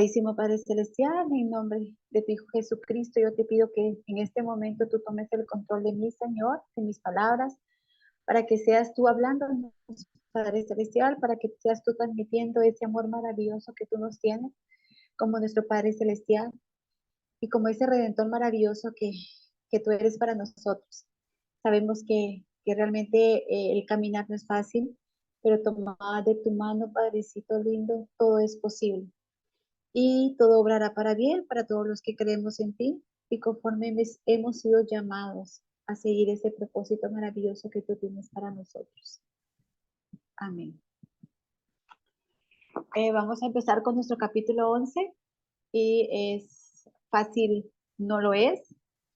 Amadísimo Padre Celestial, en nombre de tu Hijo Jesucristo, yo te pido que en este momento tú tomes el control de mí, Señor, de mis palabras, para que seas tú hablando, Padre Celestial, para que seas tú transmitiendo ese amor maravilloso que tú nos tienes, como nuestro Padre Celestial, y como ese Redentor maravilloso que tú eres para nosotros. Sabemos que realmente el caminar no es fácil, pero tomada de tu mano, Padrecito lindo, todo es posible. Y todo obrará para bien para todos los que creemos en ti y conforme hemos sido llamados a seguir ese propósito maravilloso que tú tienes para nosotros. Amén. Vamos a empezar con nuestro capítulo 11 y es fácil, no lo es,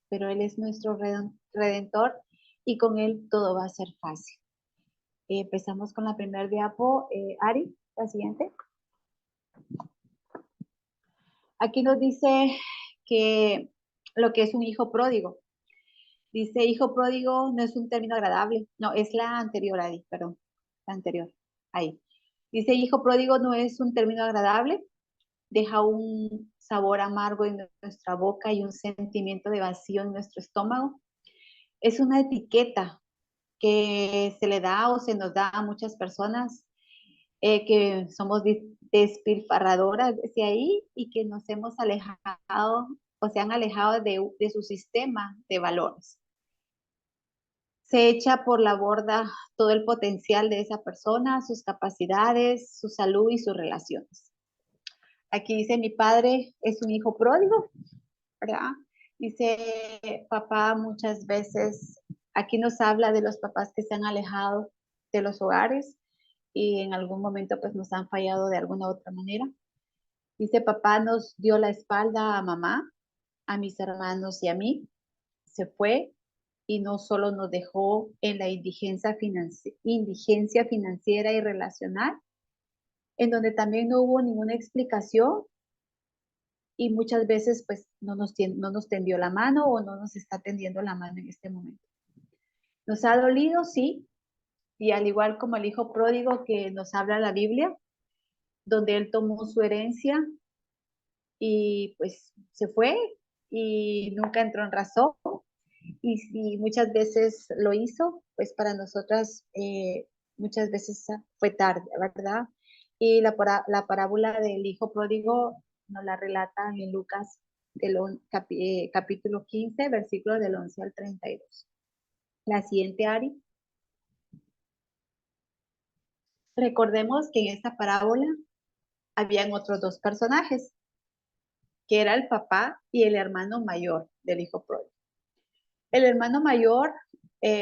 pero Él es nuestro redentor y con Él todo va a ser fácil. Empezamos con la primer diapo. Ari, la siguiente. Aquí nos dice que lo que es un hijo pródigo. Dice, hijo pródigo no es un término agradable. No, es la anterior, ahí, perdón. La anterior, ahí. Dice, hijo pródigo no es un término agradable. Deja un sabor amargo en nuestra boca y un sentimiento de vacío en nuestro estómago. Es una etiqueta que se le da o se nos da a muchas personas que somos despilfarradoras desde ahí y que nos hemos alejado o se han alejado de su sistema de valores. Se echa por la borda todo el potencial de esa persona, sus capacidades, su salud y sus relaciones. Aquí dice, mi padre es un hijo pródigo, ¿verdad? Dice, papá muchas veces, aquí nos habla de los papás que se han alejado de los hogares y en algún momento pues nos han fallado de alguna otra manera. Dice, papá nos dio la espalda a mamá, a mis hermanos y a mí, se fue y no solo nos dejó en la indigencia financiera y relacional, en donde también no hubo ninguna explicación y muchas veces pues no nos tendió la mano o no nos está tendiendo la mano en este momento. Nos ha dolido, sí, y al igual como el hijo pródigo que nos habla la Biblia, donde él tomó su herencia y pues se fue y nunca entró en razón. Y si muchas veces lo hizo, pues para nosotras muchas veces fue tarde, ¿verdad? Y la parábola del hijo pródigo nos la relatan en Lucas capítulo 15, versículos del 11 al 32. La siguiente, Ari. Recordemos que en esta parábola habían otros dos personajes, que era el papá y el hermano mayor del hijo pródigo. El hermano mayor,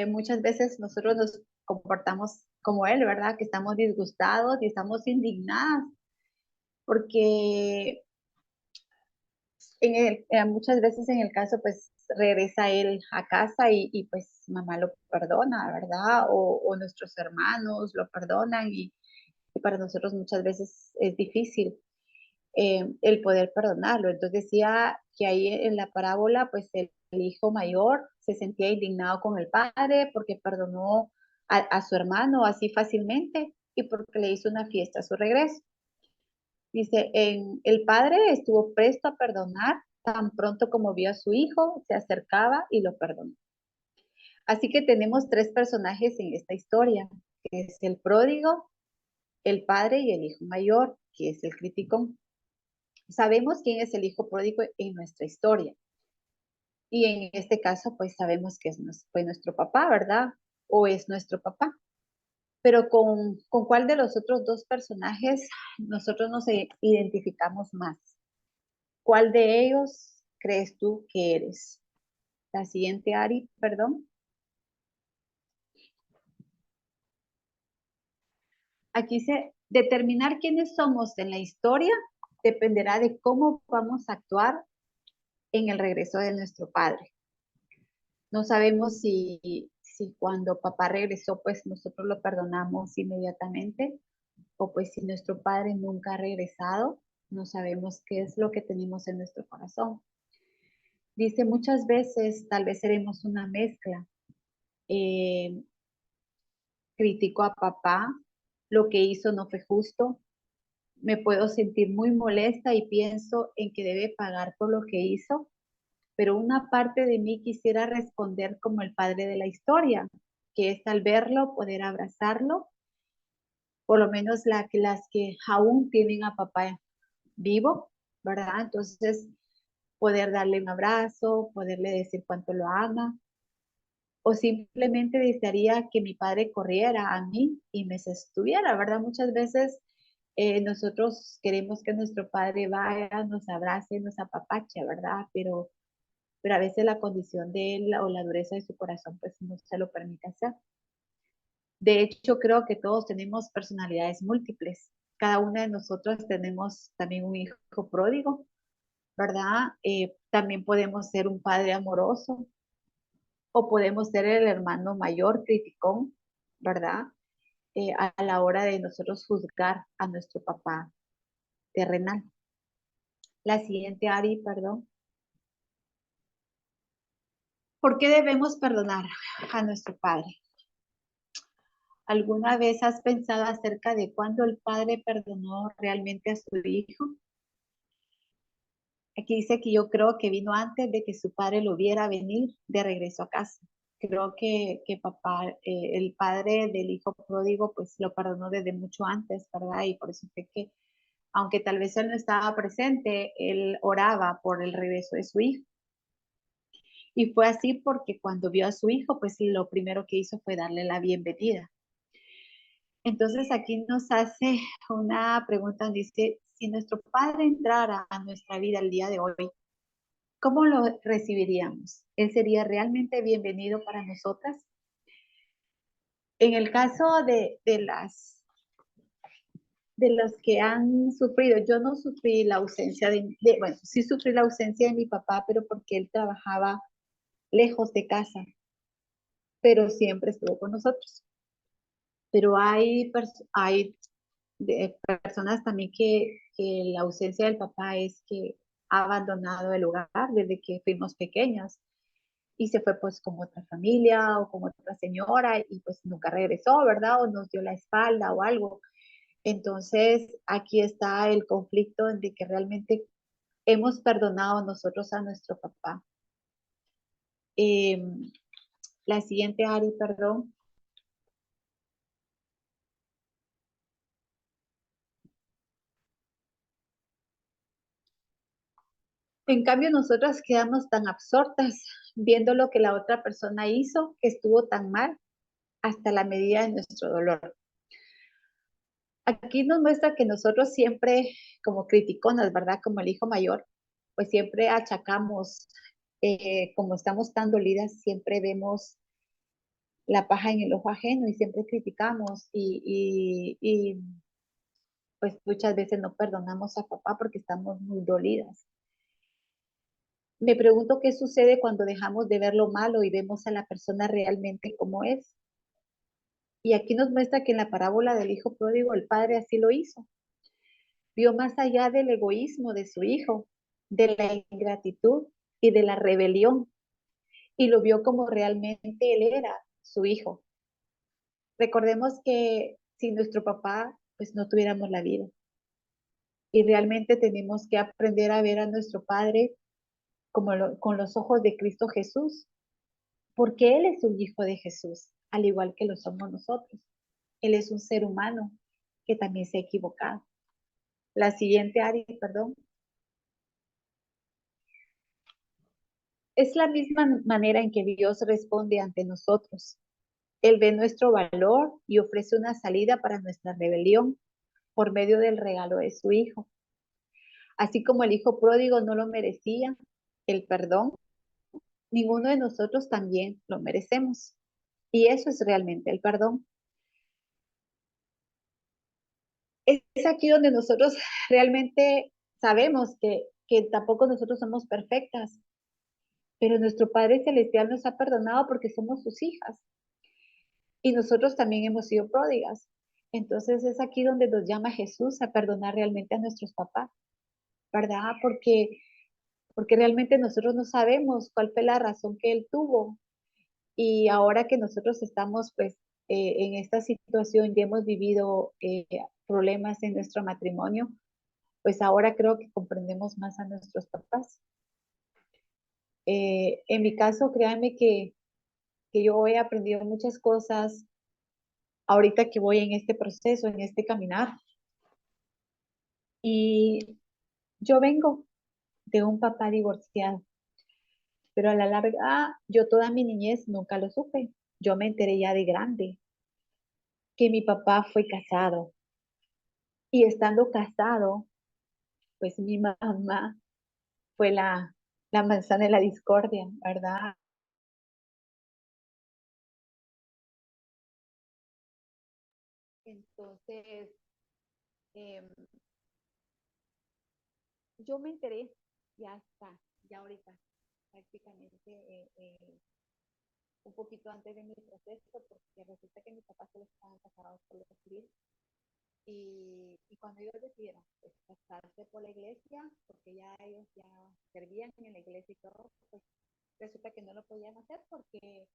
muchas veces nosotros nos comportamos como él, ¿verdad? Que estamos disgustados y estamos indignadas, porque muchas veces en el caso, pues regresa él a casa y pues mamá lo perdona, ¿verdad? O nuestros hermanos lo perdonan y para nosotros muchas veces es difícil el poder perdonarlo. Entonces decía que ahí en la parábola, pues el hijo mayor se sentía indignado con el padre porque perdonó a su hermano así fácilmente y porque le hizo una fiesta a su regreso. Dice, el padre estuvo presto a perdonar tan pronto como vio a su hijo, se acercaba y lo perdonó. Así que tenemos tres personajes en esta historia, que es el pródigo, el padre y el hijo mayor, que es el criticón. Sabemos quién es el hijo pródigo en nuestra historia. Y en este caso, pues sabemos que fue nuestro papá, ¿verdad? O es nuestro papá. Pero ¿con cuál de los otros dos personajes nosotros nos identificamos más? ¿Cuál de ellos crees tú que eres? La siguiente, Ari, perdón. Aquí se determinar quiénes somos en la historia dependerá de cómo vamos a actuar en el regreso de nuestro padre. No sabemos si cuando papá regresó, pues nosotros lo perdonamos inmediatamente, o pues si nuestro padre nunca ha regresado, no sabemos qué es lo que tenemos en nuestro corazón. Dice, muchas veces tal vez seremos una mezcla. Criticó a papá, lo que hizo no fue justo, me puedo sentir muy molesta y pienso en que debe pagar por lo que hizo, pero una parte de mí quisiera responder como el padre de la historia, que es al verlo, poder abrazarlo, por lo menos las que aún tienen a papá vivo, ¿verdad? Entonces, poder darle un abrazo, poderle decir cuánto lo ama, o simplemente desearía que mi padre corriera a mí y me sostuviera, ¿verdad? Muchas veces nosotros queremos que nuestro padre vaya, nos abrace, nos apapache, ¿verdad? Pero a veces la condición de él o la dureza de su corazón pues no se lo permite hacer. De hecho, creo que todos tenemos personalidades múltiples. Cada una de nosotros tenemos también un hijo pródigo, ¿verdad? También podemos ser un padre amoroso o podemos ser el hermano mayor criticón, ¿verdad? A la hora de nosotros juzgar a nuestro papá terrenal. La siguiente, Ari, perdón. ¿Por qué debemos perdonar a nuestro padre? ¿Alguna vez has pensado acerca de cuándo el padre perdonó realmente a su hijo? Aquí dice que yo creo que vino antes de que su padre lo viera venir de regreso a casa. Creo que papá, el padre del hijo pródigo, pues lo perdonó desde mucho antes, ¿verdad? Y por eso fue que, aunque tal vez él no estaba presente, él oraba por el regreso de su hijo. Y fue así porque cuando vio a su hijo, pues lo primero que hizo fue darle la bienvenida. Entonces aquí nos hace una pregunta, dice, si nuestro padre entrara a nuestra vida el día de hoy, ¿cómo lo recibiríamos? ¿Él sería realmente bienvenido para nosotras? En el caso de los que han sufrido, yo no sufrí la ausencia bueno, sí sufrí la ausencia de mi papá, pero porque él trabajaba lejos de casa, pero siempre estuvo con nosotros. Pero hay personas también que la ausencia del papá es que ha abandonado el hogar desde que fuimos pequeños y se fue pues con otra familia o con otra señora y pues nunca regresó, ¿verdad? O nos dio la espalda o algo. Entonces aquí está el conflicto de que realmente hemos perdonado nosotros a nuestro papá. Eh, la siguiente, Ari, perdón. En cambio, nosotras quedamos tan absortas viendo lo que la otra persona hizo, que estuvo tan mal, hasta la medida de nuestro dolor. Aquí nos muestra que nosotros siempre, como criticonas, ¿verdad? Como el hijo mayor, pues siempre achacamos, como estamos tan dolidas, siempre vemos la paja en el ojo ajeno y siempre criticamos y pues muchas veces no perdonamos a papá porque estamos muy dolidas. Me pregunto qué sucede cuando dejamos de ver lo malo y vemos a la persona realmente como es. Y aquí nos muestra que en la parábola del hijo pródigo el padre así lo hizo. Vio más allá del egoísmo de su hijo, de la ingratitud y de la rebelión, y lo vio como realmente él era, su hijo. Recordemos que sin nuestro papá, pues no tuviéramos la vida. Y realmente tenemos que aprender a ver a nuestro padre como con los ojos de Cristo Jesús, porque Él es un hijo de Jesús, al igual que lo somos nosotros. Él es un ser humano que también se ha equivocado. La siguiente, Ari, perdón. Es la misma manera en que Dios responde ante nosotros. Él ve nuestro valor y ofrece una salida para nuestra rebelión por medio del regalo de su Hijo. Así como el Hijo pródigo no lo merecía, el perdón, ninguno de nosotros también lo merecemos. Y eso es realmente el perdón. Es aquí donde nosotros realmente sabemos que tampoco nosotros somos perfectas, pero nuestro Padre Celestial nos ha perdonado porque somos sus hijas y nosotros también hemos sido pródigas. Entonces es aquí donde nos llama Jesús a perdonar realmente a nuestros papás, ¿verdad? Porque realmente nosotros no sabemos cuál fue la razón que él tuvo y ahora que nosotros estamos pues en esta situación ya hemos vivido problemas en nuestro matrimonio, pues ahora creo que comprendemos más a nuestros papás. En mi caso, créanme que yo he aprendido muchas cosas ahorita que voy en este proceso, en este caminar. Y yo vengo de un papá divorciado, pero a la larga yo toda mi niñez nunca lo supe. Yo me enteré ya de grande que mi papá fue casado y estando casado, pues mi mamá fue la manzana de la discordia, ¿verdad? Entonces, eh, yo me enteré ya está, ya ahorita, prácticamente un poquito antes de mi proceso, porque resulta que mis papás solo estaban casados por lo civil. Y cuando ellos decidieron pues, casarse por la iglesia, porque ya ellos ya servían en la iglesia y todo, pues resulta que no lo podían hacer porque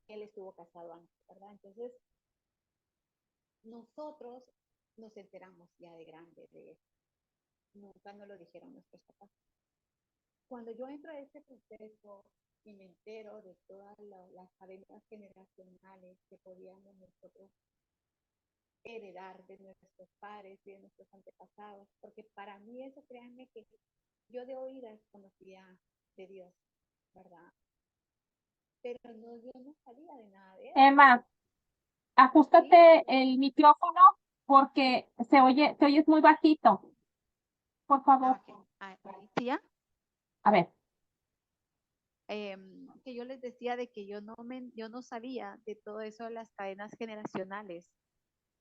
él estuvo casado antes, ¿verdad? Entonces, nosotros nos enteramos ya de grande de eso. Nunca nos lo dijeron nuestros papás. Cuando yo entro a este proceso y me entero de todas las cadenas generacionales que podíamos nosotros heredar de nuestros padres y de nuestros antepasados, porque para mí eso, créanme que yo de oídas conocía de Dios, ¿verdad? Pero no, yo no sabía de nada de eso. Emma, ¿Sí? ajustate el micrófono porque te oyes muy bajito, por favor. Ah, ok. Ahí sí, ya. A ver, Que yo les decía de que yo no sabía de todo eso de las cadenas generacionales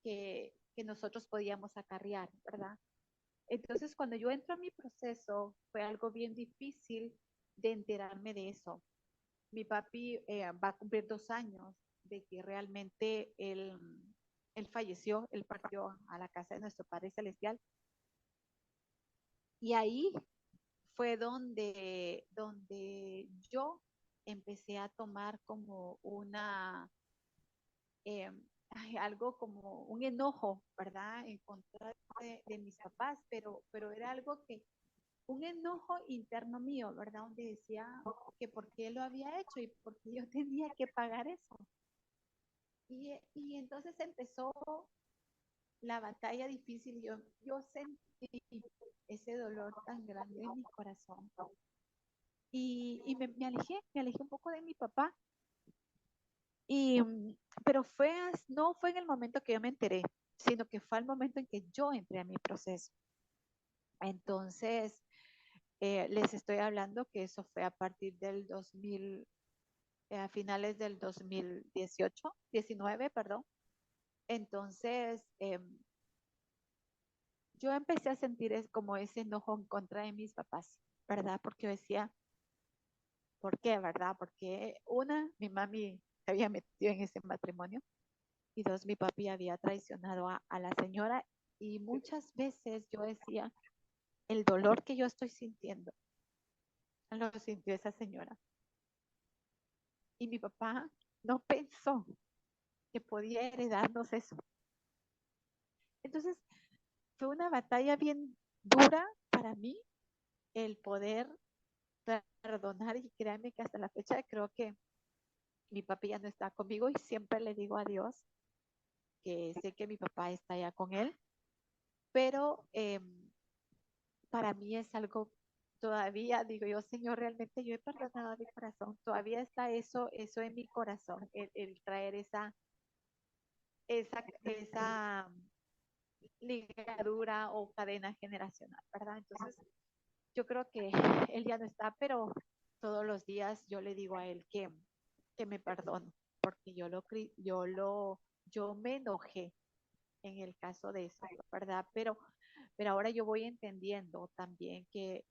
que nosotros podíamos acarrear, ¿verdad? Entonces, cuando yo entro a mi proceso, fue algo bien difícil de enterarme de eso. Mi papi va a cumplir 2 años de que realmente él falleció, él partió a la casa de nuestro Padre Celestial. Y ahí fue donde yo empecé a tomar como eh, algo como un enojo, ¿verdad? En contra de mis papás, pero era algo un enojo interno mío, ¿verdad? Donde decía que por qué lo había hecho y por qué yo tenía que pagar eso. Y entonces empezó la batalla difícil. Yo sentí ese dolor tan grande en mi corazón. Y me alejé un poco de mi papá. Y, pero no fue en el momento que yo me enteré, sino que fue el momento en que yo entré a mi proceso. Entonces, les estoy hablando que eso fue a partir del 2000, a finales del 2018, 19, perdón. Entonces, yo empecé a sentir como ese enojo en contra de mis papás, ¿verdad? Porque yo decía, ¿por qué, verdad? Porque una, mi mami se había metido en ese matrimonio y dos, mi papi había traicionado a la señora y muchas veces yo decía, el dolor que yo estoy sintiendo, lo sintió esa señora. Y mi papá no pensó que podía heredarnos eso. Entonces, fue una batalla bien dura para mí el poder perdonar y créanme que hasta la fecha creo que mi papi ya no está conmigo y siempre le digo a Dios que sé que mi papá está ya con él, pero para mí es algo todavía, digo yo, Señor, realmente yo he perdonado a mi corazón, todavía está eso en mi corazón, el traer esa ligadura o cadena generacional, ¿verdad? Entonces, yo creo que él ya no está, pero todos los días yo le digo a él que me perdone, porque yo me enojé en el caso de eso, ¿verdad? Pero ahora yo voy entendiendo también que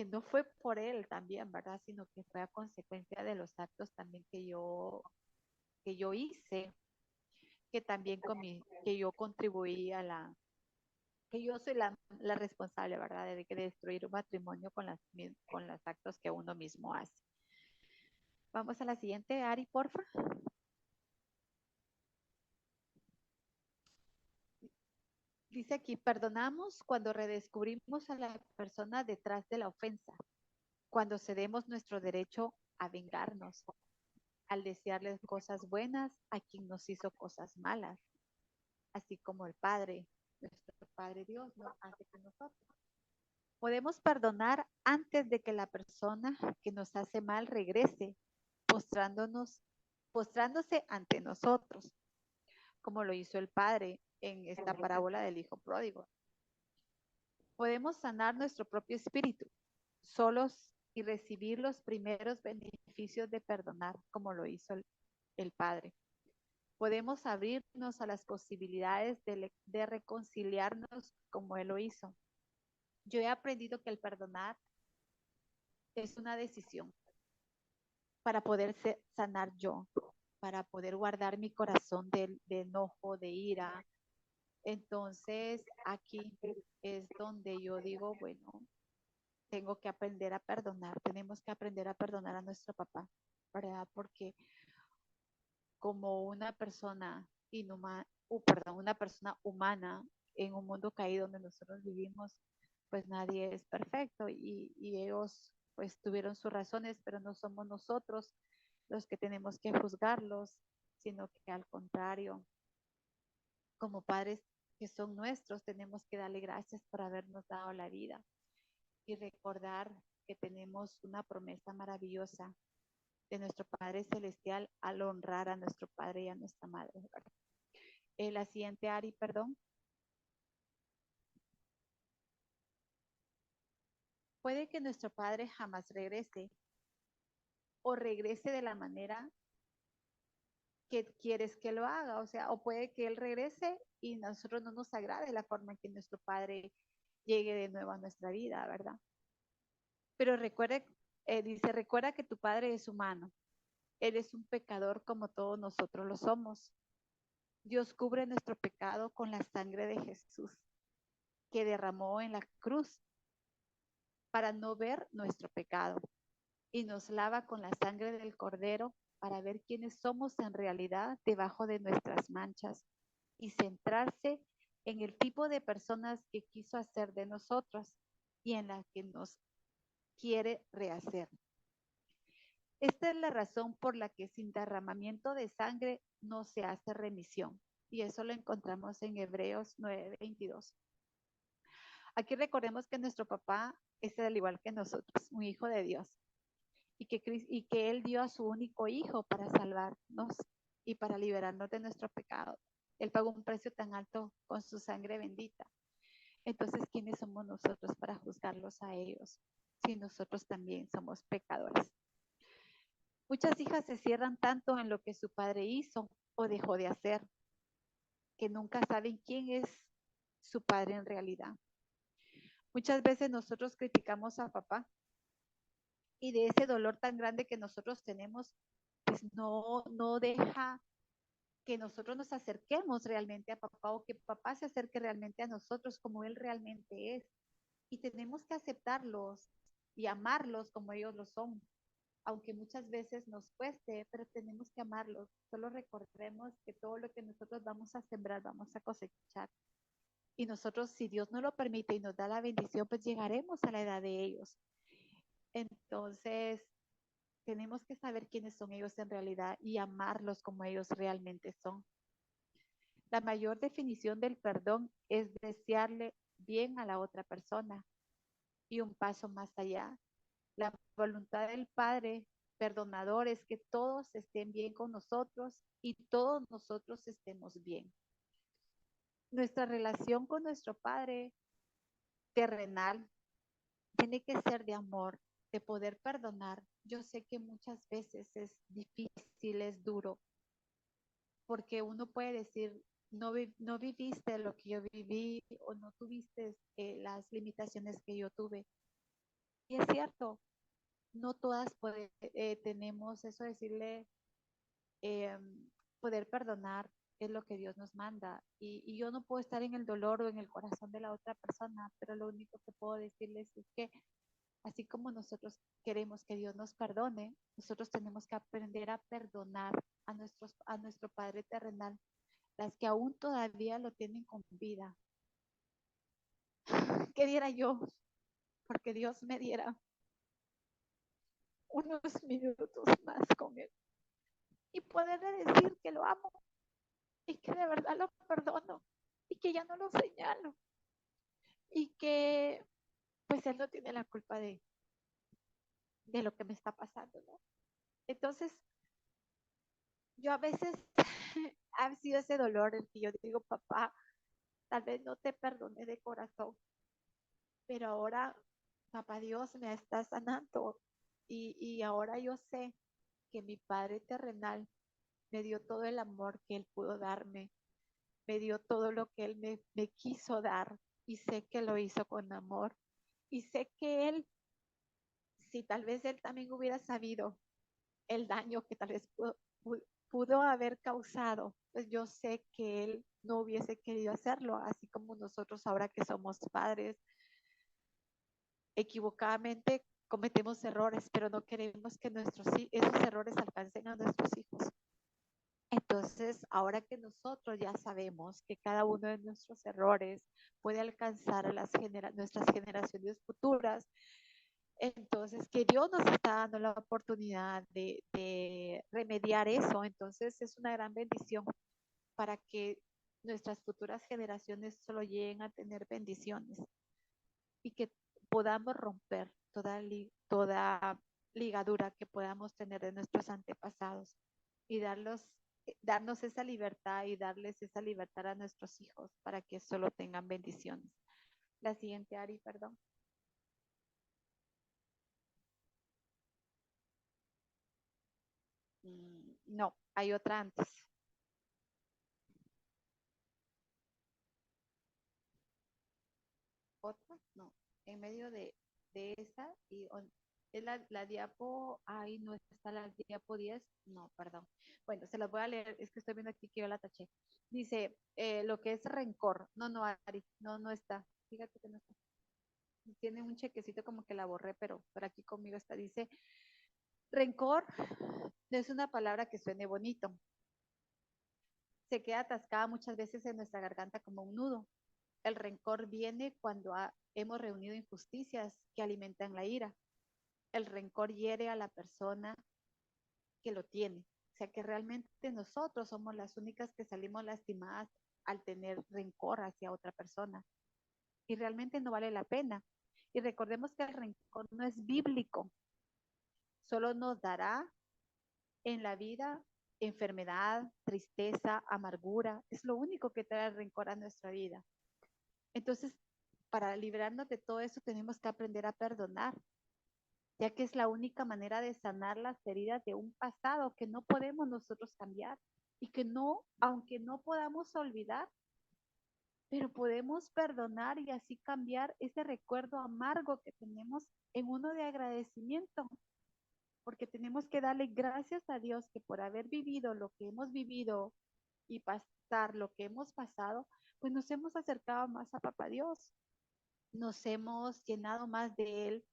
no fue por él también, ¿verdad? Sino que fue a consecuencia de los actos también que yo hice, que también que yo contribuí que yo soy la responsable, ¿verdad? De destruir un matrimonio con los actos que uno mismo hace. Vamos a la siguiente, Ari, porfa. Dice aquí, perdonamos cuando redescubrimos a la persona detrás de la ofensa, cuando cedemos nuestro derecho a vengarnos, al desearles cosas buenas a quien nos hizo cosas malas, así como el Padre, nuestro Padre Dios, lo hace con nosotros. Podemos perdonar antes de que la persona que nos hace mal regrese, postrándonos, postrándose ante nosotros, como lo hizo el Padre en esta parábola del Hijo Pródigo. Podemos sanar nuestro propio espíritu solos y recibir los primeros beneficios de perdonar, como lo hizo el Padre. Podemos abrirnos a las posibilidades de reconciliarnos como Él lo hizo. Yo he aprendido que el perdonar es una decisión para poder sanar yo, para poder guardar mi corazón de enojo, de ira. Entonces, aquí es donde yo digo, bueno, tengo que aprender a perdonar, tenemos que aprender a perdonar a nuestro papá, ¿verdad? Porque como una persona inhumana, perdón, una persona humana en un mundo caído donde nosotros vivimos, pues nadie es perfecto y ellos pues tuvieron sus razones, pero no somos nosotros los que tenemos que juzgarlos, sino que al contrario, como padres que son nuestros, tenemos que darle gracias por habernos dado la vida y recordar que tenemos una promesa maravillosa de nuestro Padre Celestial al honrar a nuestro Padre y a nuestra Madre. La siguiente, Ari, perdón. Puede que nuestro Padre jamás regrese o regrese de la manera que quieres que lo haga, o sea, o puede que Él regrese y a nosotros no nos agrade la forma en que nuestro Padre llegue de nuevo a nuestra vida, ¿verdad? Pero recuerde, dice, recuerda que tu Padre es humano, Él es un pecador como todos nosotros lo somos. Dios cubre nuestro pecado con la sangre de Jesús que derramó en la cruz para no ver nuestro pecado y nos lava con la sangre del Cordero para ver quiénes somos en realidad debajo de nuestras manchas y centrarse en el tipo de personas que quiso hacer de nosotros y en la que nos quiere rehacer. Esta es la razón por la que sin derramamiento de sangre no se hace remisión. Y eso lo encontramos en Hebreos 9:22. Aquí recordemos que nuestro papá es al igual que nosotros, un hijo de Dios. Y que Él dio a su único hijo para salvarnos y para liberarnos de nuestro pecado. Él pagó un precio tan alto con su sangre bendita. Entonces, ¿quiénes somos nosotros para juzgarlos a ellos? Si nosotros también somos pecadores. Muchas hijas se cierran tanto en lo que su padre hizo o dejó de hacer, que nunca saben quién es su padre en realidad. Muchas veces nosotros criticamos a papá y de ese dolor tan grande que nosotros tenemos, pues no deja que nosotros nos acerquemos realmente a papá o que papá se acerque realmente a nosotros como él realmente es. Y tenemos que aceptarlos y amarlos como ellos lo son, aunque muchas veces nos cueste, pero tenemos que amarlos. Solo recordemos que todo lo que nosotros vamos a sembrar, vamos a cosechar. Y nosotros, si Dios nos lo permite y nos da la bendición, pues llegaremos a la edad de ellos. Entonces, tenemos que saber quiénes son ellos en realidad y amarlos como ellos realmente son. La mayor definición del perdón es desearle bien a la otra persona. Y un paso más allá, la voluntad del Padre perdonador es que todos estén bien con nosotros y todos nosotros estemos bien. Nuestra relación con nuestro Padre terrenal tiene que ser de amor, de poder perdonar. Yo sé que muchas veces es difícil, es duro, porque uno puede decir, no viviste lo que yo viví o no tuviste las limitaciones que yo tuve. Y es cierto, no todas tenemos eso, decirle, eh, poder perdonar es lo que Dios nos manda. Y yo no puedo estar en el dolor o en el corazón de la otra persona, pero lo único que puedo decirles es que así como nosotros queremos que Dios nos perdone, nosotros tenemos que aprender a perdonar a nuestro Padre terrenal, las que aún todavía lo tienen con vida. ¿Qué diera yo? Porque Dios me diera unos minutos más con Él y poderle decir que lo amo y que de verdad lo perdono y que ya no lo señalo y que pues Él no tiene la culpa de lo que me está pasando, ¿no? Entonces, yo a veces ha sido ese dolor el que yo digo, papá, tal vez no te perdone de corazón, pero ahora, papá Dios me está sanando y ahora yo sé que mi Padre terrenal me dio todo el amor que Él pudo darme, me dio todo lo que Él me quiso dar y sé que lo hizo con amor y sé que Él, si tal vez Él también hubiera sabido el daño que tal vez pudo haber causado, pues yo sé que Él no hubiese querido hacerlo, así como nosotros ahora que somos padres, equivocadamente cometemos errores, pero no queremos que esos errores alcancen a nuestros hijos. Entonces, ahora que nosotros ya sabemos que cada uno de nuestros errores puede alcanzar a nuestras generaciones futuras, entonces que Dios nos está dando la oportunidad de remediar eso, entonces es una gran bendición para que nuestras futuras generaciones solo lleguen a tener bendiciones y que podamos romper toda ligadura que podamos tener de nuestros antepasados y darnos esa libertad y darles esa libertad a nuestros hijos para que solo tengan bendiciones. La siguiente, Ari, perdón. No, hay otra antes. Otra, no, en medio de esa y es la diapo, ahí no está la diapo 10, no, perdón. Bueno, se las voy a leer, es que estoy viendo aquí que yo la taché. Dice, lo que es rencor, no, no, Ari, no, no está, fíjate que no está. Tiene un chequecito como que la borré, pero por aquí conmigo está, dice, rencor no es una palabra que suene bonito, se queda atascada muchas veces en nuestra garganta como un nudo. El rencor viene cuando hemos reunido injusticias que alimentan la ira. El rencor hiere a la persona que lo tiene. O sea que realmente nosotros somos las únicas que salimos lastimadas al tener rencor hacia otra persona. Y realmente no vale la pena. Y recordemos que el rencor no es bíblico, solo nos dará en la vida enfermedad, tristeza, amargura. Es lo único que trae el rencor a nuestra vida. Entonces, para librarnos de todo eso, tenemos que aprender a perdonar, ya que es la única manera de sanar las heridas de un pasado que no podemos nosotros cambiar y que no, aunque no podamos olvidar, pero podemos perdonar y así cambiar ese recuerdo amargo que tenemos en uno de agradecimiento, porque tenemos que darle gracias a Dios que por haber vivido lo que hemos vivido y pasar lo que hemos pasado, pues nos hemos acercado más a Papá Dios, nos hemos llenado más de Él,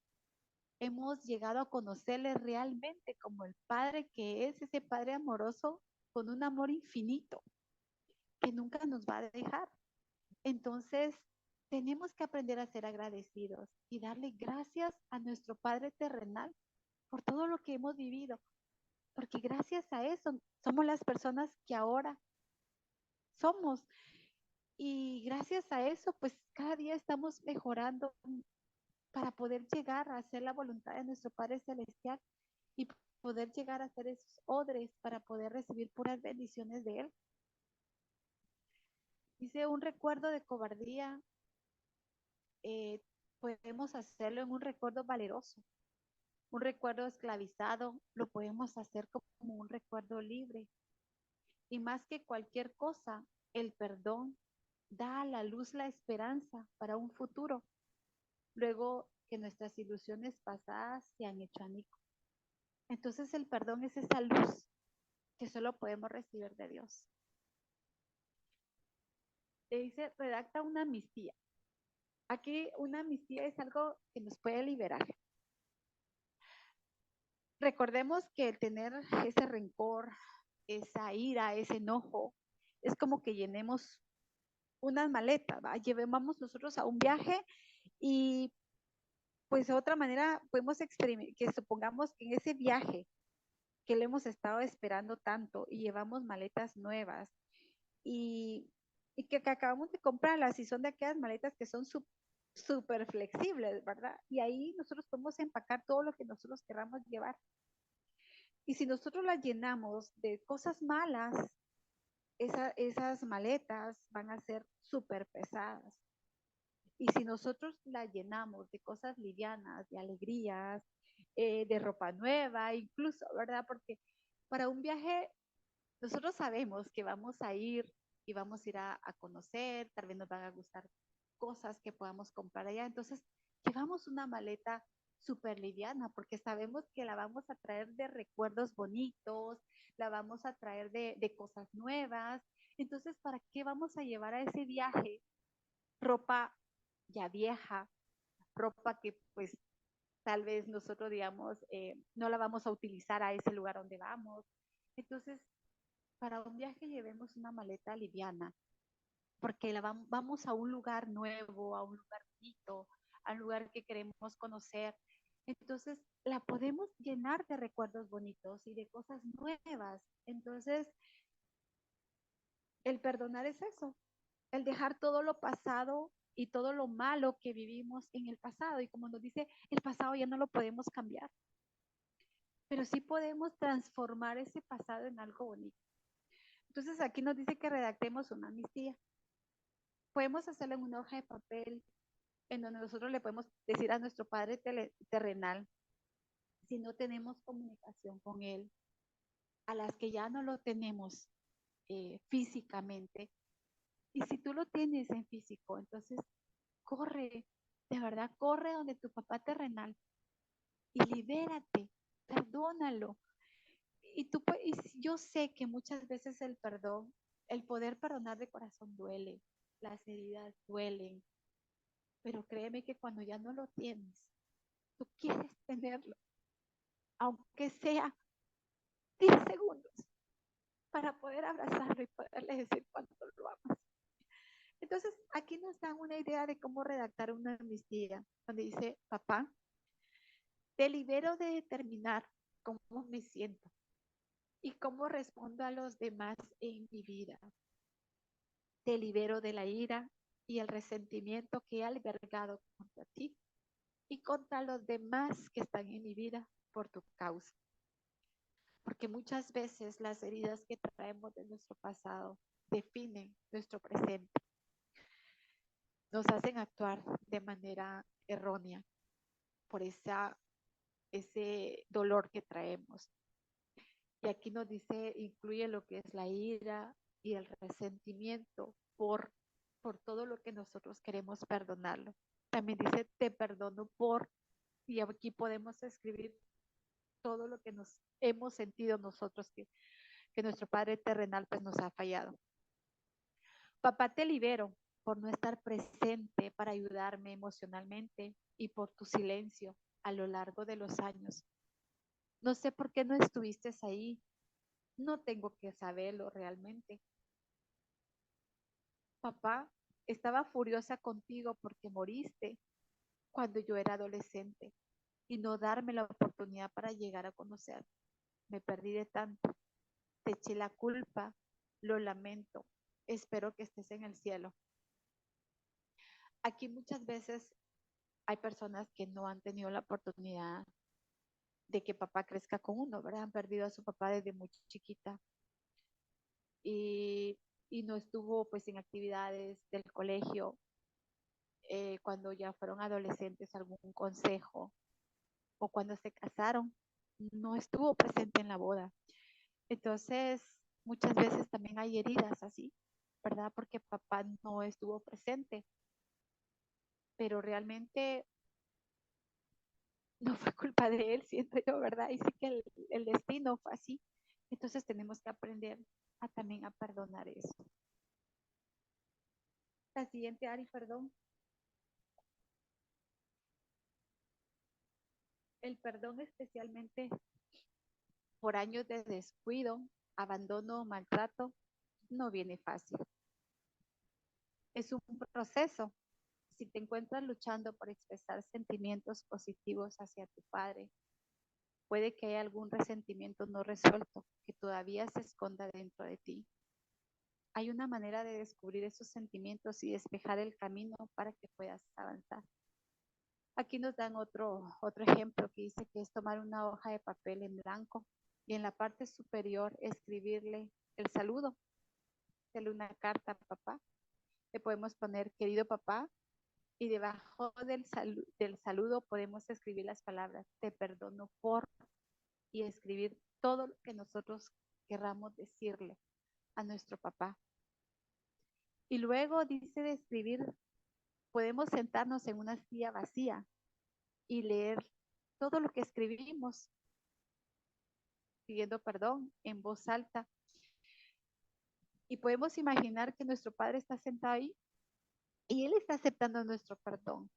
hemos llegado a conocerle realmente como el Padre que es, ese Padre amoroso con un amor infinito que nunca nos va a dejar. Entonces, tenemos que aprender a ser agradecidos y darle gracias a nuestro Padre terrenal por todo lo que hemos vivido, porque gracias a eso somos las personas que ahora somos. Y gracias a eso, pues cada día estamos mejorando para poder llegar a hacer la voluntad de nuestro Padre Celestial y poder llegar a ser esos odres para poder recibir puras bendiciones de Él. Dice, un recuerdo de cobardía, eh, podemos hacerlo en un recuerdo valeroso. Un recuerdo esclavizado lo podemos hacer como un recuerdo libre. Y más que cualquier cosa, el perdón da a la luz la esperanza para un futuro, luego que nuestras ilusiones pasadas se han hecho añicos. Entonces el perdón es esa luz que solo podemos recibir de Dios. Le dice, redacta una amnistía. Aquí una amnistía es algo que nos puede liberar. Recordemos que el tener ese rencor, esa ira, ese enojo, es como que llenemos unas maletas, ¿va? Llevamos nosotros a un viaje y pues de otra manera podemos experimentar, que supongamos que en ese viaje que le hemos estado esperando tanto y llevamos maletas nuevas y, que acabamos de comprarlas y son de aquellas maletas que son súper flexibles, ¿verdad? Y ahí nosotros podemos empacar todo lo que nosotros queramos llevar. Y si nosotros las llenamos de cosas malas, esas maletas van a ser súper pesadas. Y si nosotros la llenamos de cosas livianas, de alegrías, de ropa nueva, incluso, ¿verdad? Porque para un viaje nosotros sabemos que vamos a ir y vamos a ir a conocer, tal vez nos van a gustar cosas que podamos comprar allá. Entonces, llevamos una maleta súper liviana porque sabemos que la vamos a traer de recuerdos bonitos, la vamos a traer de cosas nuevas. Entonces, ¿para qué vamos a llevar a ese viaje ropa ya vieja, ropa que pues tal vez nosotros digamos no la vamos a utilizar a ese lugar donde vamos? Entonces, para un viaje llevemos una maleta liviana, porque vamos a un lugar nuevo, a un lugar bonito, a un lugar que queremos conocer. Entonces, la podemos llenar de recuerdos bonitos y de cosas nuevas. Entonces, el perdonar es eso, el dejar todo lo pasado y todo lo malo que vivimos en el pasado. Y como nos dice, el pasado ya no lo podemos cambiar, pero sí podemos transformar ese pasado en algo bonito. Entonces aquí nos dice que redactemos una amnistía. Podemos hacerlo en una hoja de papel en donde nosotros le podemos decir a nuestro Padre terrenal, si no tenemos comunicación con Él, a las que ya no lo tenemos físicamente, y si tú lo tienes en físico, entonces corre, de verdad, corre donde tu papá terrenal y libérate, perdónalo. Y yo sé que muchas veces el perdón, el poder perdonar de corazón duele, las heridas duelen, pero créeme que cuando ya no lo tienes, tú quieres tenerlo, aunque sea 10 segundos, para poder abrazarlo y poderle decir cuánto lo amas. Entonces, aquí nos dan una idea de cómo redactar una amnistía, donde dice, papá, te libero de determinar cómo me siento y cómo respondo a los demás en mi vida. Te libero de la ira y el resentimiento que he albergado contra ti y contra los demás que están en mi vida por tu causa. Porque muchas veces las heridas que traemos de nuestro pasado definen nuestro presente, nos hacen actuar de manera errónea por ese dolor que traemos. Y aquí nos dice, incluye lo que es la ira y el resentimiento por todo lo que nosotros queremos perdonarlo. También dice, te perdono por, y aquí podemos escribir todo lo que nos hemos sentido nosotros que nuestro Padre terrenal pues nos ha fallado. Papá, te libero por no estar presente para ayudarme emocionalmente y por tu silencio a lo largo de los años. No sé por qué no estuviste ahí, no tengo que saberlo realmente. Papá, estaba furiosa contigo porque moriste cuando yo era adolescente y no darme la oportunidad para llegar a conocer. Me perdí de tanto, te eché la culpa, lo lamento, espero que estés en el cielo. Aquí muchas veces hay personas que no han tenido la oportunidad de que papá crezca con uno, ¿verdad? Han perdido a su papá desde muy chiquita y, y no estuvo pues en actividades del colegio, cuando ya fueron adolescentes algún consejo o cuando se casaron, no estuvo presente en la boda. Entonces, muchas veces también hay heridas así, ¿verdad? Porque papá no estuvo presente, pero realmente no fue culpa de él, siento yo, ¿verdad? Y sí que el destino fue así. Entonces tenemos que aprender también a perdonar eso. La siguiente, Ari, perdón. El perdón especialmente por años de descuido, abandono, maltrato, no viene fácil. Es un proceso. Si te encuentras luchando por expresar sentimientos positivos hacia tu padre, puede que haya algún resentimiento no resuelto que todavía se esconda dentro de ti. Hay una manera de descubrir esos sentimientos y despejar el camino para que puedas avanzar. Aquí nos dan otro ejemplo que dice que es tomar una hoja de papel en blanco y en la parte superior escribirle el saludo, hacerle una carta a papá. Le podemos poner querido papá y debajo del saludo podemos escribir las palabras te perdono por y escribir todo lo que nosotros querramos decirle a nuestro papá. Y luego dice de escribir, podemos sentarnos en una silla vacía y leer todo lo que escribimos, pidiendo perdón en voz alta. Y podemos imaginar que nuestro Padre está sentado ahí y Él está aceptando nuestro perdón.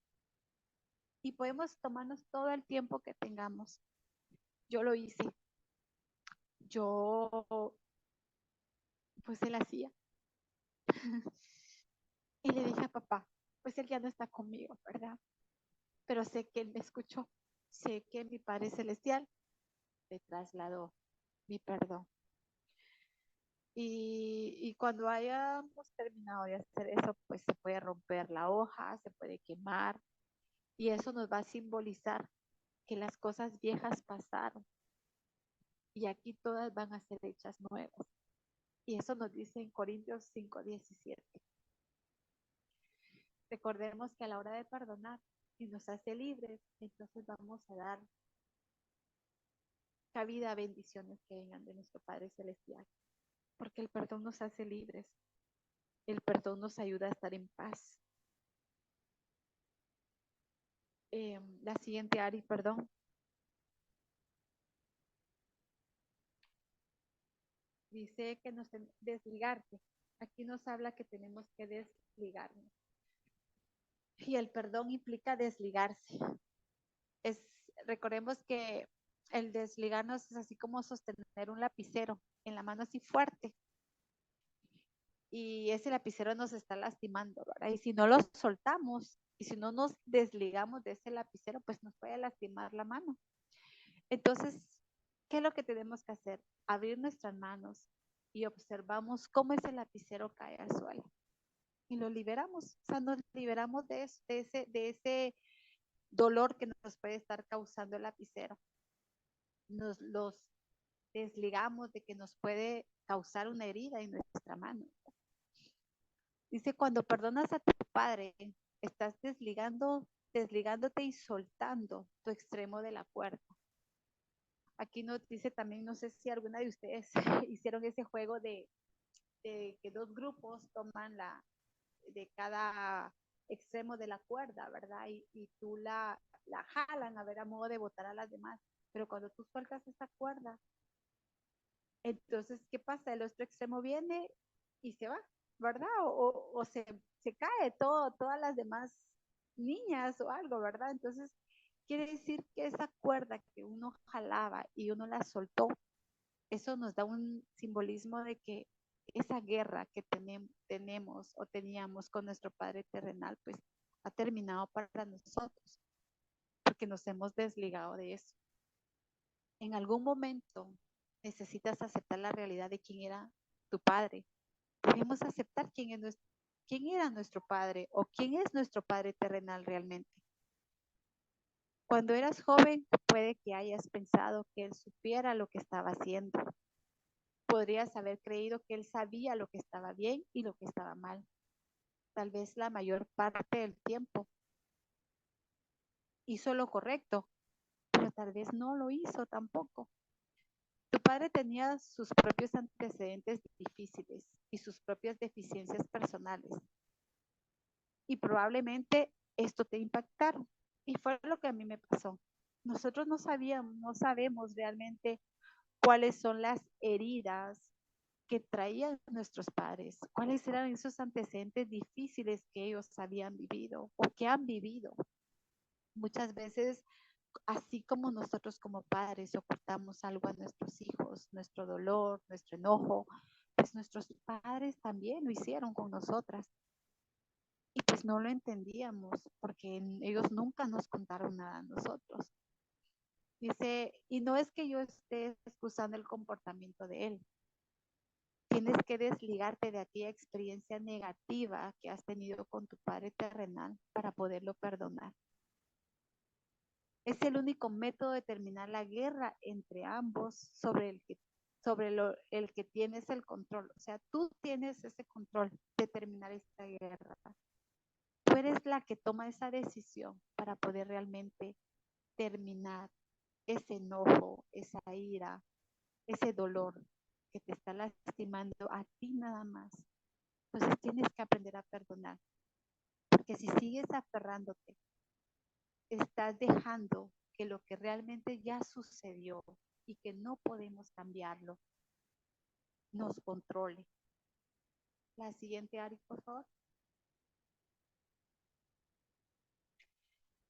Y podemos tomarnos todo el tiempo que tengamos. Yo lo hice. Yo puse la silla y le dije a papá, pues Él ya no está conmigo, ¿verdad? Pero sé que Él me escuchó. Sé que mi Padre Celestial me trasladó mi perdón. Y cuando hayamos terminado de hacer eso, pues se puede romper la hoja, se puede quemar, y eso nos va a simbolizar que las cosas viejas pasaron y aquí todas van a ser hechas nuevas. Y eso nos dice en Corintios 5:17. Recordemos que a la hora de perdonar y nos hace libres, entonces vamos a dar cabida a bendiciones que vengan de nuestro Padre Celestial, porque el perdón nos hace libres, el perdón nos ayuda a estar en paz. La siguiente, Ari, perdón. Dice que nos desligarte. Aquí nos habla que tenemos que desligarnos. Y el perdón implica desligarse. Recordemos que el desligarnos es así como sostener un lapicero en la mano así fuerte. Y ese lapicero nos está lastimando, ¿verdad? Y si no lo soltamos y si no nos desligamos de ese lapicero, pues nos puede lastimar la mano. Entonces, ¿qué es lo que tenemos que hacer? Abrir nuestras manos y observamos cómo ese lapicero cae al suelo. Y lo liberamos, o sea, nos liberamos de ese dolor que nos puede estar causando el lapicero. Nos los desligamos de que nos puede causar una herida en nuestra mano. Dice, cuando perdonas a tu padre, estás desligándote y soltando tu extremo de la cuerda. Aquí nos dice también, no sé si alguna de ustedes hicieron ese juego de que dos grupos toman de cada extremo de la cuerda, ¿verdad? Y tú la jalan a ver a modo de botar a las demás. Pero cuando tú sueltas esa cuerda, entonces, ¿qué pasa? El otro extremo viene y se va, ¿verdad? O se cae todas las demás niñas o algo, ¿verdad? Entonces, quiere decir que esa cuerda que uno jalaba y uno la soltó, eso nos da un simbolismo de que esa guerra que tenemos o teníamos con nuestro Padre terrenal, pues ha terminado para nosotros, porque nos hemos desligado de eso. En algún momento necesitas aceptar la realidad de quién era tu Padre. Debemos aceptar quién era nuestro Padre o quién es nuestro Padre terrenal realmente. Cuando eras joven, puede que hayas pensado que Él supiera lo que estaba haciendo. Podrías haber creído que Él sabía lo que estaba bien y lo que estaba mal. Tal vez la mayor parte del tiempo hizo lo correcto, pero tal vez no lo hizo tampoco. Tu padre tenía sus propios antecedentes difíciles y sus propias deficiencias personales. Y probablemente esto te impactaron. Y fue lo que a mí me pasó. Nosotros no sabemos realmente cuáles son las heridas que traían nuestros padres, cuáles eran esos antecedentes difíciles que ellos habían vivido o que han vivido. Muchas veces, así como nosotros como padres ocultamos algo a nuestros hijos, nuestro dolor, nuestro enojo, pues nuestros padres también lo hicieron con nosotras. pues no lo entendíamos porque ellos nunca nos contaron nada a nosotros. Dice, y no es que yo esté excusando el comportamiento de él. Tienes que desligarte de aquella experiencia negativa que has tenido con tu padre terrenal para poderlo perdonar. Es el único método de terminar la guerra entre ambos sobre el que tienes el control. O sea, tú tienes ese control de terminar esta guerra. Tú eres la que toma esa decisión para poder realmente terminar ese enojo, esa ira, ese dolor que te está lastimando a ti nada más. Entonces tienes que aprender a perdonar. Porque si sigues aferrándote, estás dejando que lo que realmente ya sucedió y que no podemos cambiarlo, nos controle. La siguiente, Ari, por favor.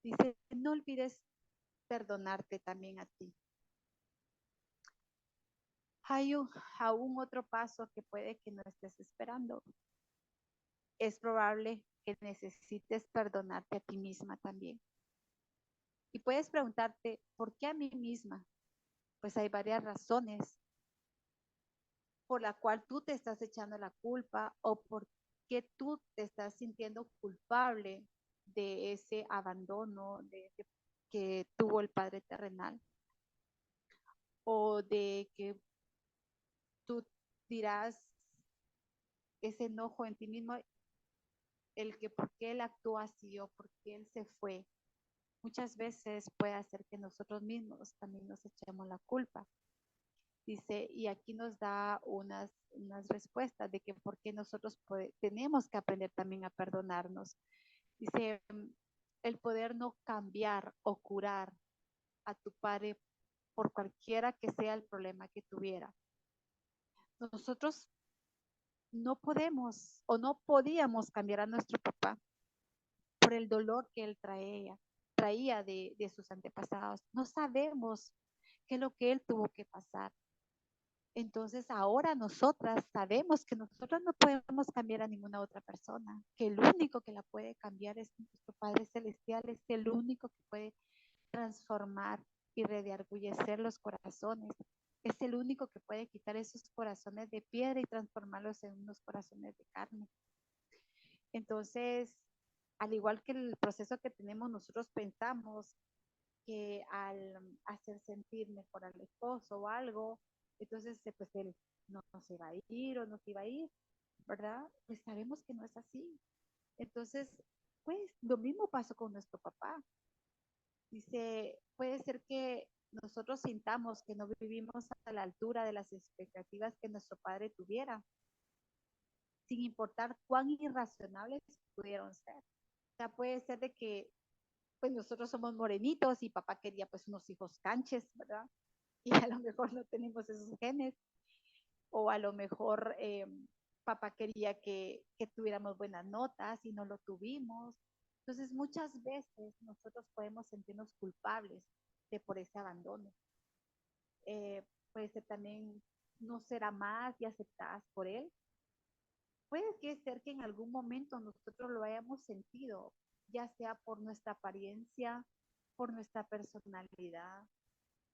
Dice, no olvides perdonarte también a ti. Hay aún otro paso que puede que no estés esperando. Es probable que necesites perdonarte a ti misma también. Y puedes preguntarte, ¿por qué a mí misma? Pues hay varias razones por la cual tú te estás echando la culpa o por qué tú te estás sintiendo culpable de ese abandono que tuvo el padre terrenal o de que tú dirás ese enojo en ti mismo, el que por qué él actuó así o por qué él se fue. Muchas veces puede hacer que nosotros mismos también nos echemos la culpa. Dice, y aquí nos da unas respuestas de que por qué nosotros tenemos que aprender también a perdonarnos. Dice, el poder no cambiar o curar a tu padre por cualquiera que sea el problema que tuviera. Nosotros no podemos o no podíamos cambiar a nuestro papá por el dolor que él traía de sus antepasados. No sabemos qué es lo que él tuvo que pasar. Entonces ahora nosotras sabemos que nosotros no podemos cambiar a ninguna otra persona, que el único que la puede cambiar es nuestro Padre Celestial, es el único que puede transformar y redarguyecer los corazones, es el único que puede quitar esos corazones de piedra y transformarlos en unos corazones de carne. Entonces, al igual que el proceso que tenemos, nosotros pensamos que al hacer sentir mejor al esposo o algo, entonces pues él no se va a ir o no se iba a ir, ¿verdad? Pues sabemos que no es así. Entonces, pues lo mismo pasó con nuestro papá. Dice, puede ser que nosotros sintamos que no vivimos a la altura de las expectativas que nuestro padre tuviera, sin importar cuán irracionables pudieron ser. O sea, puede ser de que pues nosotros somos morenitos y papá quería pues unos hijos canches, ¿verdad? Y a lo mejor no tenemos esos genes, o a lo mejor papá quería que tuviéramos buenas notas y no lo tuvimos. Entonces muchas veces nosotros podemos sentirnos culpables de por ese abandono. Puede ser también no ser amadas y aceptadas por él. Puede que ser que en algún momento nosotros lo hayamos sentido, ya sea por nuestra apariencia, por nuestra personalidad.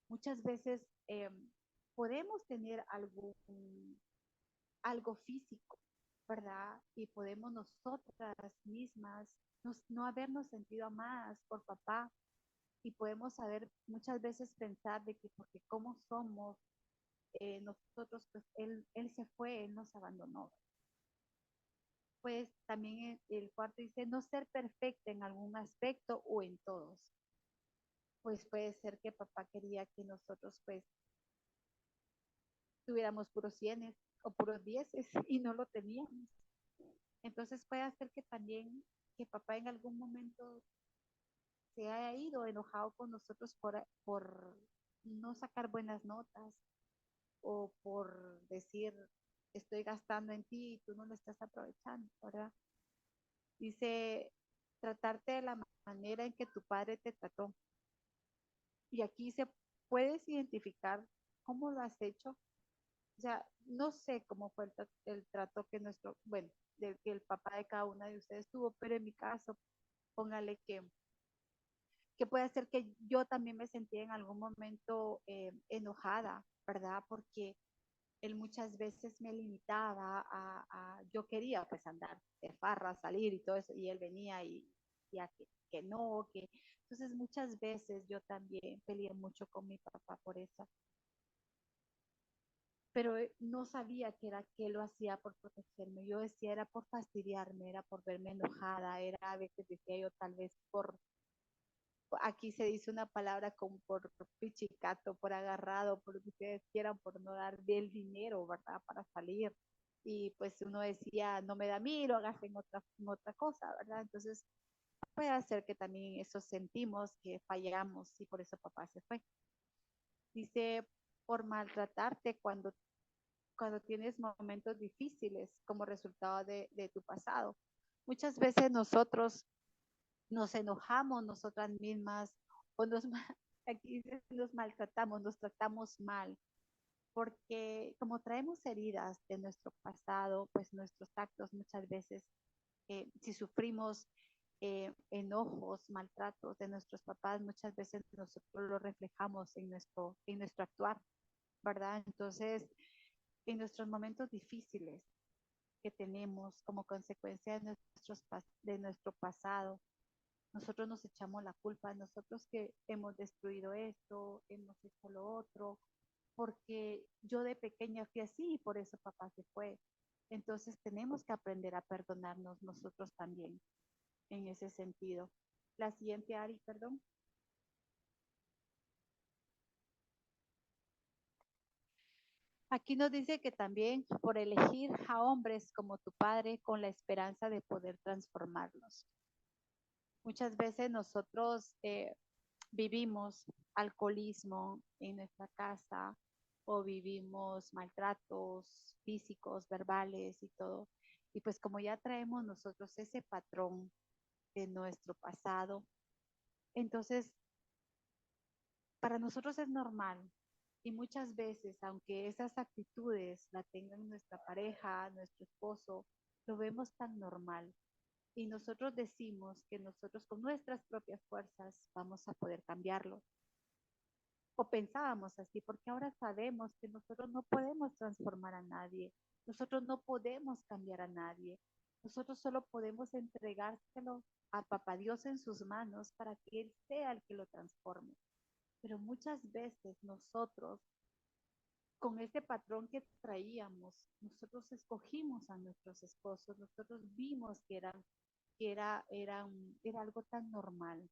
Muchas veces podemos tener algo físico, ¿verdad? Y podemos nosotras mismas no habernos sentido amadas por papá y podemos saber muchas veces pensar de que porque cómo somos nosotros, pues él se fue, él nos abandonó. Pues también el cuarto dice no ser perfecta en algún aspecto o en todos. Pues puede ser que papá quería que nosotros pues tuviéramos puros cienes o puros dieces y no lo teníamos. Entonces puede hacer que también que papá en algún momento se haya ido enojado con nosotros por no sacar buenas notas o por decir estoy gastando en ti y tú no lo estás aprovechando, ¿verdad? Dice tratarte de la manera en que tu padre te trató. Y aquí se puedes identificar cómo lo has hecho. O sea, no sé cómo fue el trato que bueno, de que el papá de cada una de ustedes tuvo, pero en mi caso, póngale que puede ser que yo también me sentí en algún momento enojada, ¿verdad? Porque él muchas veces me limitaba yo quería pues andar de farra, salir y todo eso, y él venía y a que no, que... Entonces muchas veces yo también peleé mucho con mi papá por eso, pero no sabía que era que lo hacía por protegerme. Yo decía era por fastidiarme, era por verme enojada, era a veces decía yo tal vez por, aquí se dice una palabra como por pichicato, por agarrado, por lo que ustedes quieran, por no dar del dinero, ¿verdad? Para salir. Y pues uno decía, no me da a mí, lo hagas en otra cosa, ¿verdad? Entonces puede hacer que también eso sentimos que fallamos y por eso papá se fue. Dice, por maltratarte cuando tienes momentos difíciles como resultado de tu pasado. Muchas veces nosotros nos enojamos nosotras mismas o aquí nos maltratamos, nos tratamos mal, porque como traemos heridas de nuestro pasado, pues nuestros actos muchas veces, si sufrimos enojos, maltratos de nuestros papás, muchas veces nosotros lo reflejamos en nuestro actuar, ¿verdad? Entonces, en nuestros momentos difíciles que tenemos como consecuencia de nuestro pasado, nosotros nos echamos la culpa, nosotros que hemos destruido esto, hemos hecho lo otro, porque yo de pequeña fui así y por eso papá se fue. Entonces tenemos que aprender a perdonarnos nosotros también en ese sentido. La siguiente, Ari, perdón. Aquí nos dice que también por elegir a hombres como tu padre con la esperanza de poder transformarlos. Muchas veces nosotros vivimos alcoholismo en nuestra casa o vivimos maltratos físicos, verbales y todo. Y pues como ya traemos nosotros ese patrón de nuestro pasado, entonces para nosotros es normal. Y muchas veces, aunque esas actitudes la tengan nuestra pareja, nuestro esposo, lo vemos tan normal. Y nosotros decimos que nosotros con nuestras propias fuerzas vamos a poder cambiarlo. O pensábamos así, porque ahora sabemos que nosotros no podemos transformar a nadie, nosotros no podemos cambiar a nadie, nosotros solo podemos entregárselo a Papá Dios en sus manos para que Él sea el que lo transforme. Pero muchas veces nosotros, con ese patrón que traíamos, nosotros escogimos a nuestros esposos, nosotros vimos era algo tan normal.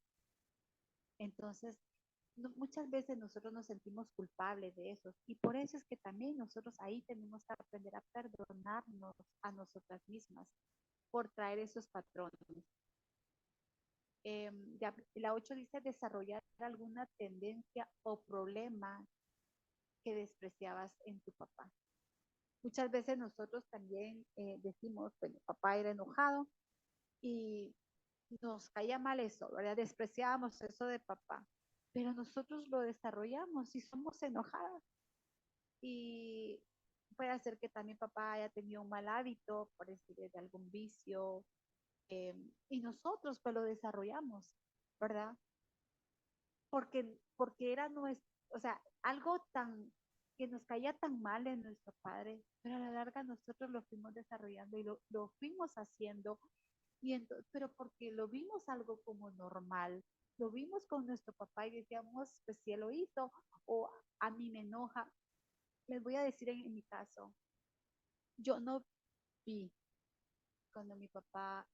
Entonces, muchas veces nosotros nos sentimos culpables de eso y por eso es que también nosotros ahí tenemos que aprender a perdonarnos a nosotras mismas por traer esos patrones. La 8 dice desarrollar alguna tendencia o problema que despreciabas en tu papá. Muchas veces nosotros también decimos, bueno, papá era enojado y nos caía mal eso, ¿verdad? Despreciábamos eso de papá, pero nosotros lo desarrollamos y somos enojadas. Y puede hacer que también papá haya tenido un mal hábito, por decir, de algún vicio, y nosotros pues lo desarrollamos, ¿verdad? Porque era nuestro, o sea, algo tan que nos caía tan mal en nuestro padre, pero a la larga nosotros lo fuimos desarrollando y lo fuimos haciendo pero porque lo vimos algo como normal, lo vimos con nuestro papá y decíamos, pues si él lo hizo, o a mí me enoja. Les voy a decir en mi caso, yo no vi cuando mi papá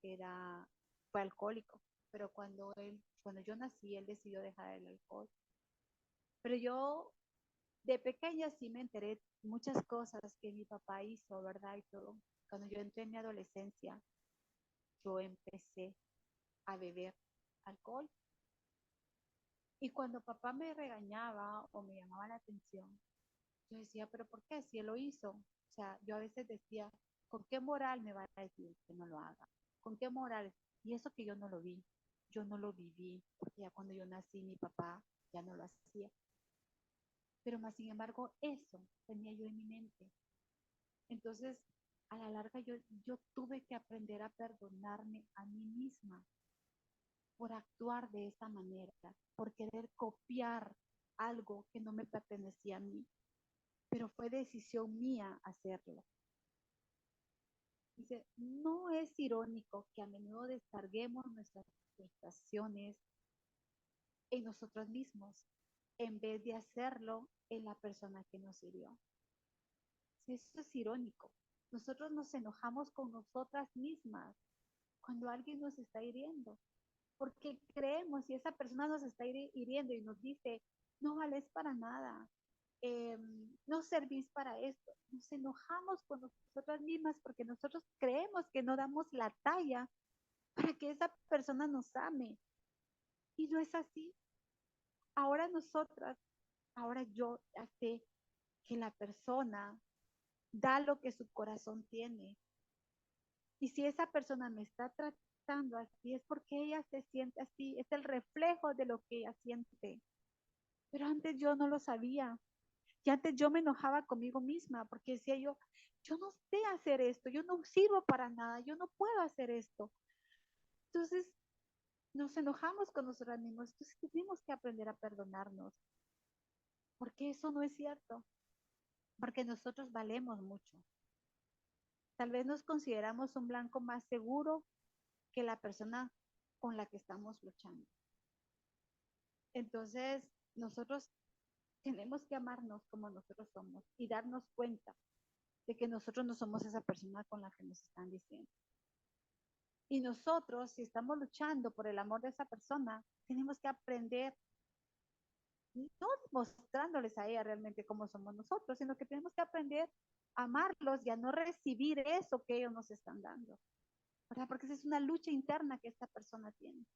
fue alcohólico, pero cuando yo nací, él decidió dejar el alcohol. Pero yo de pequeña sí me enteré muchas cosas que mi papá hizo, ¿verdad? Y todo. Cuando yo entré en mi adolescencia, yo empecé a beber alcohol. Y cuando papá me regañaba o me llamaba la atención, yo decía, pero ¿por qué? Si él lo hizo. O sea, yo a veces decía, ¿con qué moral me va a decir que no lo haga? ¿Con qué moral? Y eso que yo no lo vi, yo no lo viví, porque ya cuando yo nací mi papá ya no lo hacía. Pero más sin embargo, eso tenía yo en mi mente. Entonces, a la larga yo tuve que aprender a perdonarme a mí misma por actuar de esa manera, por querer copiar algo que no me pertenecía a mí, pero fue decisión mía hacerlo. Dice, no es irónico que a menudo descarguemos nuestras frustraciones en nosotros mismos en vez de hacerlo en la persona que nos hirió. Eso es irónico. Nosotros nos enojamos con nosotras mismas cuando alguien nos está hiriendo, porque creemos si esa persona nos está hiriendo y nos dice, no vales para nada, no servís para esto. Nos enojamos con nosotras mismas porque nosotros creemos que no damos la talla para que esa persona nos ame. Y no es así. Ahora nosotras, ahora yo ya sé que la persona da lo que su corazón tiene. Y si esa persona me está tratando así, es porque ella se siente así, es el reflejo de lo que ella siente. Pero antes yo no lo sabía. Y antes yo me enojaba conmigo misma porque decía yo no sé hacer esto, yo no sirvo para nada, yo no puedo hacer esto. Entonces nos enojamos con nosotros mismos. Entonces tenemos que aprender a perdonarnos, porque eso no es cierto, porque nosotros valemos mucho. Tal vez nos consideramos un blanco más seguro que la persona con la que estamos luchando. Entonces, nosotros tenemos que amarnos como nosotros somos y darnos cuenta de que nosotros no somos esa persona con la que nos están diciendo. Y nosotros, si estamos luchando por el amor de esa persona, tenemos que aprender, no mostrándoles a ella realmente cómo somos nosotros, sino que tenemos que aprender a amarlos y a no recibir eso que ellos nos están dando. ¿Verdad? Porque esa es una lucha interna que esta persona tiene.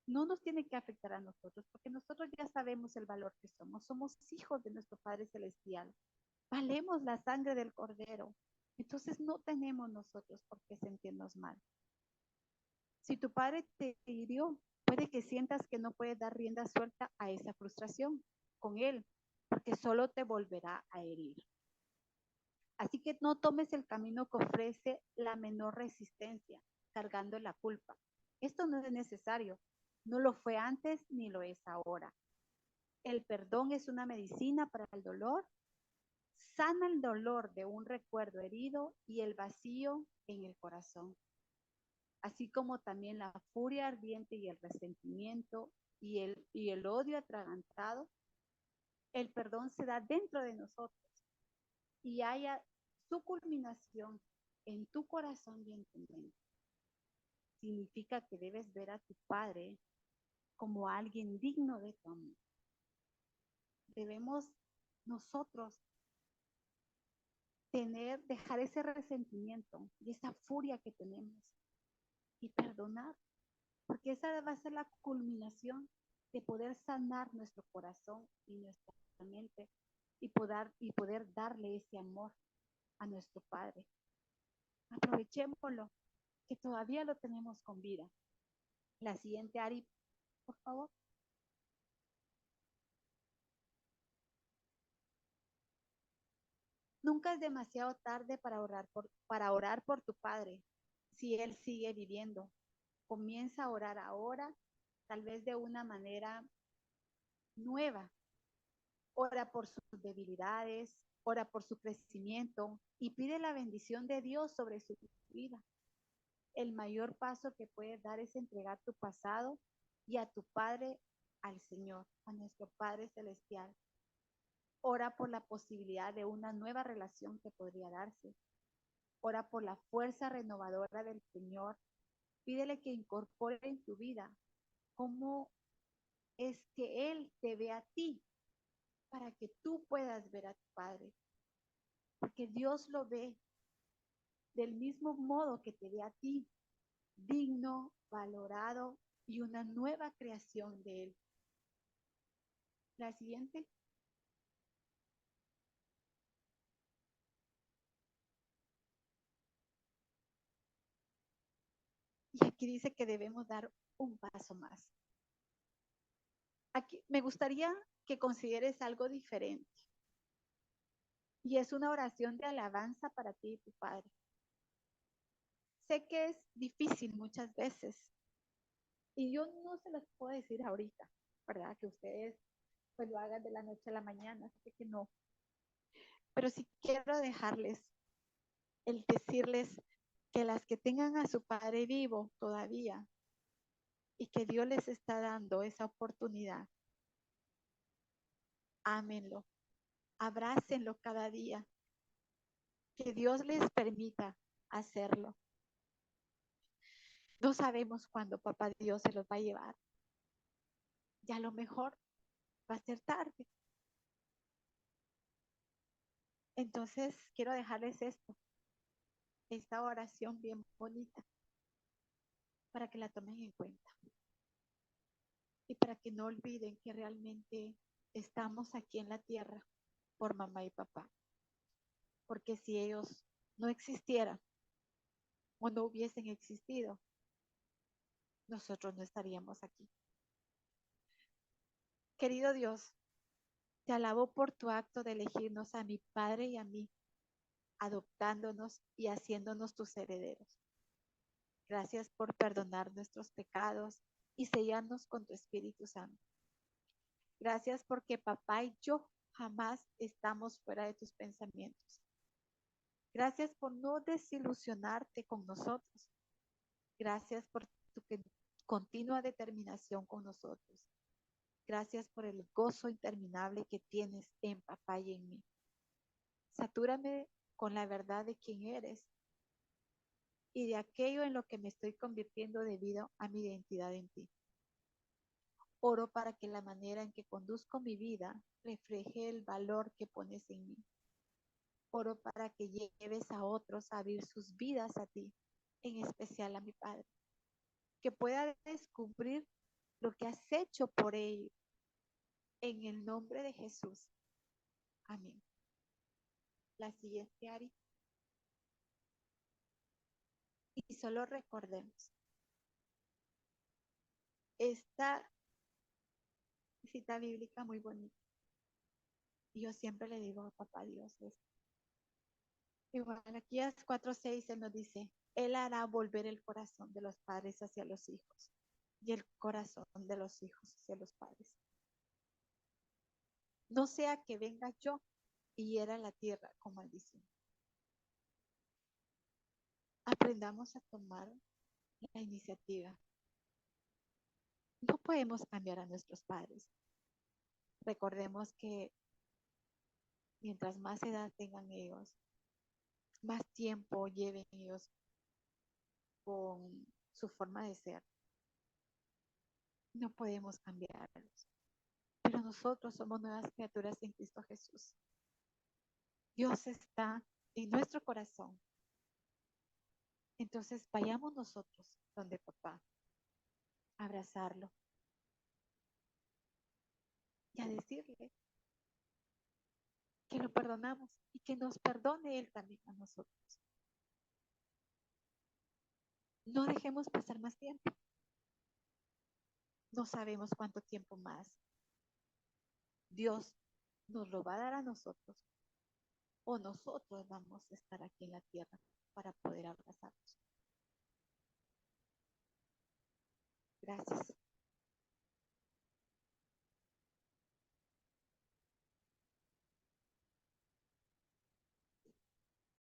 No nos tiene que afectar a nosotros, porque nosotros ya sabemos el valor que somos. Somos hijos de nuestro Padre Celestial. Valemos la sangre del Cordero. Entonces no tenemos nosotros por qué sentirnos mal. Si tu padre te hirió, puede que sientas que no puedes dar rienda suelta a esa frustración con él, porque solo te volverá a herir. Así que no tomes el camino que ofrece la menor resistencia, cargando la culpa. Esto no es necesario. No lo fue antes ni lo es ahora. El perdón es una medicina para el dolor, sana el dolor de un recuerdo herido y el vacío en el corazón, así como también la furia ardiente y el resentimiento y el odio atragantado. El perdón se da dentro de nosotros y haya su culminación en tu corazón y en tu mente. Significa que debes ver a tu padre como alguien digno de tu amor. Debemos nosotros dejar ese resentimiento y esa furia que tenemos y perdonar, porque esa va a ser la culminación de poder sanar nuestro corazón y nuestra mente y poder darle ese amor a nuestro Padre. Aprovechémoslo, que todavía lo tenemos con vida. La siguiente, Ari, por favor. Nunca es demasiado tarde para orar por tu Padre si Él sigue viviendo. Comienza a orar ahora, tal vez de una manera nueva. Ora por sus debilidades, ora por su crecimiento y pide la bendición de Dios sobre su vida. El mayor paso que puedes dar es entregar tu pasado y a tu Padre, al Señor, a nuestro Padre Celestial. Ora por la posibilidad de una nueva relación que podría darse. Ora por la fuerza renovadora del Señor. Pídele que incorpore en tu vida cómo es que Él te ve a ti para que tú puedas ver a tu Padre. Porque Dios lo ve del mismo modo que te ve a ti, digno, valorado y una nueva creación de Él. La siguiente. Y aquí dice que debemos dar un paso más. Aquí me gustaría que consideres algo diferente. Y es una oración de alabanza para ti y tu Padre. Sé que es difícil muchas veces y yo no se los puedo decir ahorita, ¿verdad? Que ustedes pues lo hagan de la noche a la mañana, sé que no. Pero sí quiero dejarles el decirles que las que tengan a su Padre vivo todavía y que Dios les está dando esa oportunidad, ámenlo, abrácenlo cada día, que Dios les permita hacerlo. No sabemos cuándo Papá Dios se los va a llevar. Y a lo mejor va a ser tarde. Entonces, quiero dejarles esta oración bien bonita, para que la tomen en cuenta y para que no olviden que realmente estamos aquí en la tierra por mamá y papá. Porque si ellos no existieran o no hubiesen existido, nosotros no estaríamos aquí. Querido Dios, te alabo por tu acto de elegirnos a mi Padre y a mí, adoptándonos y haciéndonos tus herederos. Gracias por perdonar nuestros pecados y sellarnos con tu Espíritu Santo. Gracias porque papá y yo jamás estamos fuera de tus pensamientos. Gracias por no desilusionarte con nosotros. Gracias por tu continua determinación con nosotros. Gracias por el gozo interminable que tienes en papá y en mí. Satúrame con la verdad de quién eres y de aquello en lo que me estoy convirtiendo debido a mi identidad en ti. Oro para que la manera en que conduzco mi vida refleje el valor que pones en mí. Oro para que lleves a otros a abrir sus vidas a ti, en especial a mi Padre, que pueda descubrir lo que has hecho por ellos. En el nombre de Jesús. Amén. La siguiente, Ari. Y solo recordemos esta cita bíblica muy bonita. Y yo siempre le digo a papá Dios esto. Igual, aquí a 4:6 Él nos dice, Él hará volver el corazón de los padres hacia los hijos y el corazón de los hijos hacia los padres. No sea que venga yo y hiera la tierra con maldición. Aprendamos a tomar la iniciativa. No podemos cambiar a nuestros padres. Recordemos que mientras más edad tengan ellos, más tiempo lleven ellos con su forma de ser, no podemos cambiarlos. Pero nosotros somos nuevas criaturas en Cristo Jesús. Dios está en nuestro corazón. Entonces vayamos nosotros donde papá, a abrazarlo y a decirle que lo perdonamos y que nos perdone Él también a nosotros. No dejemos pasar más tiempo. No sabemos cuánto tiempo más Dios nos lo va a dar a nosotros o nosotros vamos a estar aquí en la tierra para poder abrazarnos. Gracias.